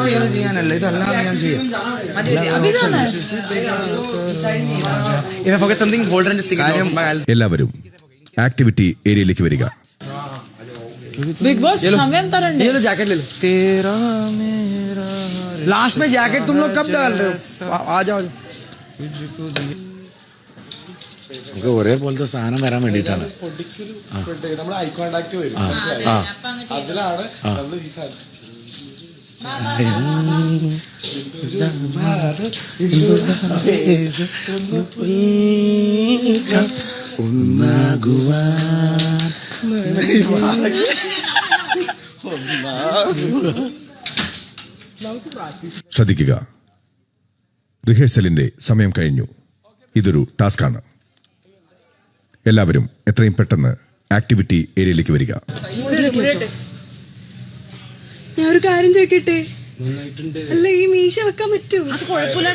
ചെയ്ത് ചെയ്യാനല്ല, ഇതല്ലാതെ ഞാൻ ചെയ്യും. എല്ലാവരും ആക്ടിവിറ്റി ഏരിയയിലേക്ക് വരിക. बिग बॉस समय तरंडे ये लो जैकेट ले लो. तेरा मेरा लास्ट में जैकेट तुम लोग कब डाल रहे हो? आ जाओ. നമുക്ക് ഒരേപോലത്തെ സാധനം വരാൻ വേണ്ടിയിട്ടാണ്. ശ്രദ്ധിക്കുക, റിഹേഴ്സലിന്റെ സമയം കഴിഞ്ഞു. ഇതൊരു ടാസ്കാണ്. എല്ലാവരും എത്രയും പെട്ടെന്ന് ആക്ടിവിറ്റി ഏരിയയിലേക്ക് വരിക. ഞാൻ ഒരു കാര്യം ചോദിക്കട്ടെ? അല്ല, ഈ മീശ വെക്കാൻ പറ്റൂ? അത് കുഴപ്പമില്ല.